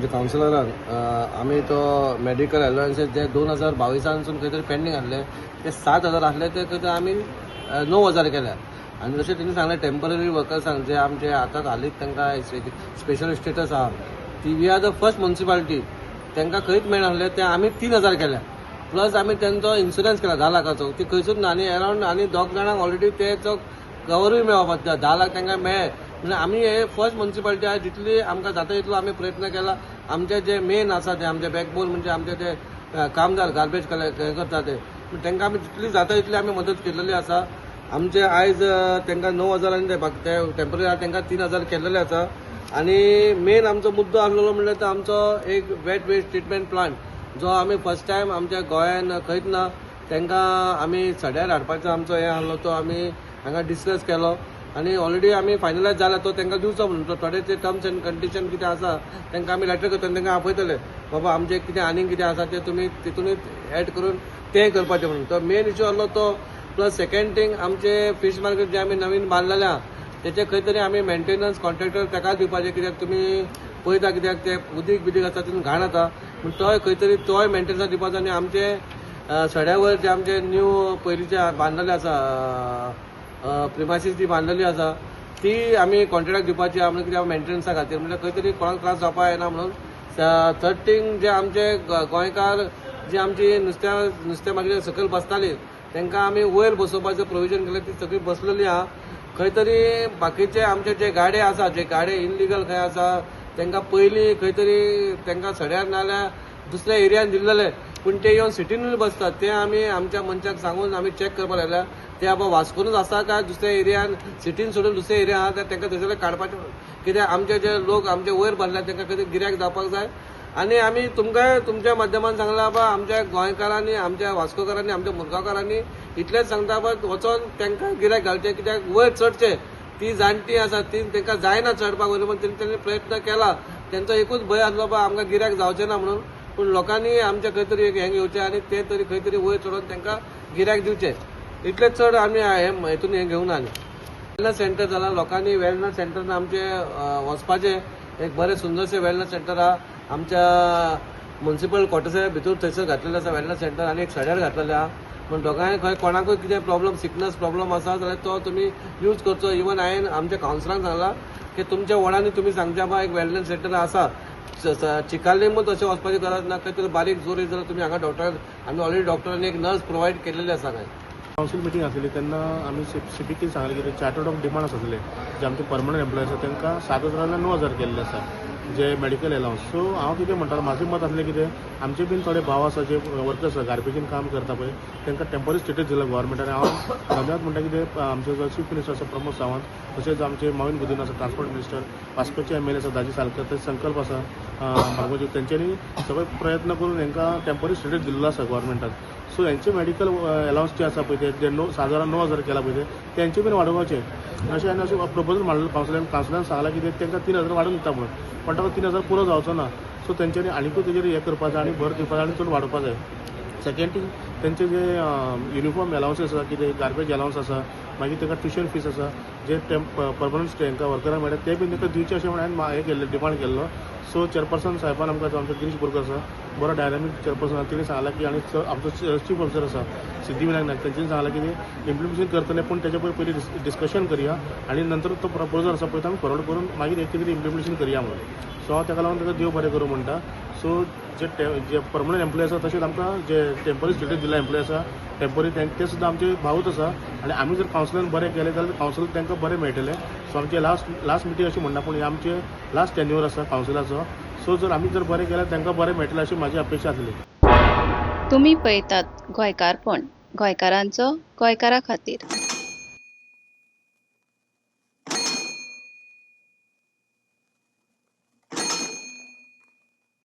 आमच्या कावन्सिलरान आमी तो मेडिकल अलावन्सेस जे 2022 खंय तरी पेंडींग आसले ते 7,000 आसले ते खंय तरी आमी 9,000 केल्या. आनी जशें तेणी सांगलें टेम्पररी वर्कर्सांक जे आमचे आतां हालींच तांकां स्पेशल स्टेटस आहा ती we are the first municipality तांकां खंयच मेळनासले ते आमी 3,000 केल्या. प्लस आमी तेंचो इन्शुरन्स केला 10 लाखाचो ती खंयसूच ना आनी अरावंड आनी 2 जाणांक ऑलरेडी तेचो कवरूय मेळोवपाक 10 लाख तांकां मेळ्ळे. म्हणजे आमी हे फर्स्ट म्युनिसिपालिटी आहे जितली आमकां जाता तितलो आमी प्रयत्न केला. आमचे जे मेन आसा ते आमचे बॅकबोन म्हणजे आमचे ते कामदार गार्बेज हे करता ते तांकां आमी जितली जाता तितली आमी मदत केलेली आसा. आमचे आयज तांकां 9,000 ते टेम्पररी आहा तांकां 3,000 केलेले आसा. आनी मेन आमचो मुद्दो आसलेलो म्हणल्यार तो आमचो एक वेट वेस्ट ट्रिटमेंट प्लांट जो आमी फर्स्ट टायम आमच्या गोंयान खंयच ना तांकां आमी सड्यार हाडपाचो आमचो हे आसलो तो आमी हांगा डिस्कस केलो आनी ऑलरेडी आमी फायनलायज जाला तो तांकां दिवचो म्हणून तो थोडे ते टर्म्स एंड कंडिशन कितें आसा तांकां आमी लेटर करता तांकां आपयतले बाबा आमचें कितें आनीक कितें आसा तें तुमी तितूनच एड करून तें करपाचें म्हणून. तो मेन इश्यू आसलो तो. प्लस सेकंड थिंग आमचे फीश मार्केट जे आमी नवीन बांदलेलें आहा तेचे खंय तरी आमी मेंटेनन्स कॉन्ट्रॅक्टर ताकाच दिवपाचें कित्याक तुमी पळयता कित्याक ते उदीक बिदीक आसा तितून घाण येता पूण तोय खंय तरी तोय मेंटेनन्स दिवपाचो आनी आमचे सड्या वयर जे आमचे न्यू पयलींचे बांदलेले आसा प्रिमासीस जी बांदलेली आसा ती आमी कॉन्ट्रॅक्टाक दिवपाची आमी कित्याक मेंटेनन्सा खातीर म्हणजे खंय तरी कोणाक त्रास जावपाक येना म्हणून. थर्ड थिंग जे आमचे गोंयकार जी आमची नुस्तें मागीर सकयल बसताली तांकां आमी वयर बसोवपाचें प्रोविजन केलें ती सगळी बसलेली आहा. खंय तरी बाकीचे आमचे जे गाडे आसा जे गाडे इनलिगल खंय आसा तांकां पयलीं खंय तरी तांकां सड्यार नाल्यार दुसऱ्या एरियान दिल्लेले पूण ते येवन सिटीनूच बसतात ते आमी आमच्या मनशाक सांगून आमी चॅक करपाक लागल्या ते बाबा वास्कोनूच आसा काय दुसऱ्या एरियान सिटीन सोडून दुसऱ्या एरिया आहा तर तांकां थंयसरले काडपाचें कित्याक आमचे जे लोक आमचे वयर बसल्यात तांकां खंय तरी गिरायक जावपाक जाय. आनी आमी तुमकां तुमच्या माध्यमान सांगला बाबा आमच्या गोंयकारांनी आमच्या वास्कोकारांनी आमच्या मुरगांवकारांनी इतलेंच सांगता बाबा वचोन तांकां गिरायक घालचें कित्याक वयर चडचें ती जाणटी आसा ती तांकां जायना चडपाक वयर पण तेंच्यांनी प्रयत्न केला. तेंचो एकूच भंय आसलो बाबा आमकां गिरायक जावचें ना म्हणून पूण लोकांनी आमच्या खंय तरी एक हें घेवचें आनी ते तरी खंय तरी वयर चडोवन तांकां गिरायक दिवचें इतलें चड आमी हेतून हें घेवना. वेलनस सेंटर जाला लोकांनी वेलनस सेंटरान आमचे वचपाचें एक बरें सुंदरशें वेलनस सेंटर आहा आमच्या म्युनिसिपल क्वॉर्टर्सा भितर थंयसर घातलेलें आसा वेलनस सेंटर आनी एक सड्यार घातलेलें आहा. पूण दोगांय खंय कोणाकूय कितें प्रॉब्लम सिकनस प्रॉब्लम आसा जाल्यार तो तुमी यूज करचो. इवन हांवें आमच्या कावन्सिलांक सांगला की तुमच्या वार्डांनी तुमी सांगच्या बा एक वेलनस सेंटर आसा चिकाल्लेमूच अशें वचपाची गरज ना खंय तरी बारीक जोर जाल्यार तुमी हांगा डॉक्टर आमी ऑलरेडी डॉक्टरांनी एक नर्स प्रोवायड केलेली आसा काय. कावन्सील मिटींग आसली तेन्ना आमी स्पेसिफिकली सांगलें की चार्टर्ड ऑफ डिमांड्स आसले जे आमचे परमनंट एम्प्लॉय आसा तांकां 7,000 9,000 केल्ले आसा जे मेडिकल अलावन्स. सो हांव कितें म्हणटा म्हाजें मत आसलें कितें आमचे बीन थोडे भाव आसा जे वर्कर्स आसा गार्बेजीन काम करता पळय तांकां टेम्पररी स्टेटस दिला गव्हर्मेंटान. हांव धन्यवाद म्हणटा कितें आमचो जो चीफ मिनिस्टर आसा प्रमोद सावंत तशेंच आमचे मॉविन गुदिन आसा ट्रान्सपोर्ट मिनिस्टर वास्कोचे एम.एल.ए. आसा दाजी सालकर तशेंच संकल्प आसा भागवत तेंच्यांनी सगळे प्रयत्न करून हांकां टेम्पररी स्टेटस दिल्लो आसा गव्हर्मेंटान. सो हेंचे मेडिकल अलावन्स जे आसा पळय ते जे 7,000 केला पळय तेंचे बीन वाडोवपाचे अशें आनी अशें प्रपोजल मांडलो कावन्सिलान सांगलां की तांकां 3,000 वाडोवन दिता म्हणून पण ताका 3,000 पुरो जावचो ना. सो तेंच्यांनी आनीकूय तेजेर हें करपाचें आनी भर दिवपाचें आनी चड वाडोवपाक जाय. सेकेंड थींग तेंचे जे युनिफॉर्म अलावन्सीस आसा कितें गार्बेज अलावन्स आसा मागीर ताका ट्युशन फीस आसा जे परमनंट तांकां वर्करांक मेळटा ते बीन तांकां दिवचे अशें म्हणून हांवें हें केल्लें डिमांड केल्लो. सो चेअरपर्सन साहेबान आमकां आमचो गिरीश बोरकर आसा बरो डायनामीक चेअरपर्सन आसा तेणी सांगलां की आनी आमचो चीफ ऑफिसर आसा सिद्धिविनायक नायक तेंच्यांनी सांगलां की इम्प्लिमेंटेशन करतले पूण तेच्या पयलीं डिस्कशन करया आनी नंतर तो प्रपोजल आसा पळय तो आमी फॉरवर्ड करून मागीर एक कितें इम्प्लिमेंटेशन करया म्हणून. सो हांव ताका लागून ताका देव बरें करूं म्हणटा. सो जे परमनंट एम्प्लॉय आसा तशेंच आमकां जे टेम्पररी स्टेटस दिला एम्प्लॉय आसा टेम्पररी ते सुद्दां आमचे भावूच आसा आनी आमी जर कावन्सिलान बरें केलें जाल्यार कावन्सिल तांकां बरें मेळटलें. सो आमचे लास्ट मिटींग अशें म्हणना पूण हे आमचे लास्ट टेन्यूअर आसा कावन्सिलाचो. सो जर आमी जर बरें केल्यार तांकां बरें मेळटलें अशी म्हाजी अपेक्षा आसली. तुम्ही पळयतात गोंयकारपण गोंयकारांचो गोंयकारा खातीर.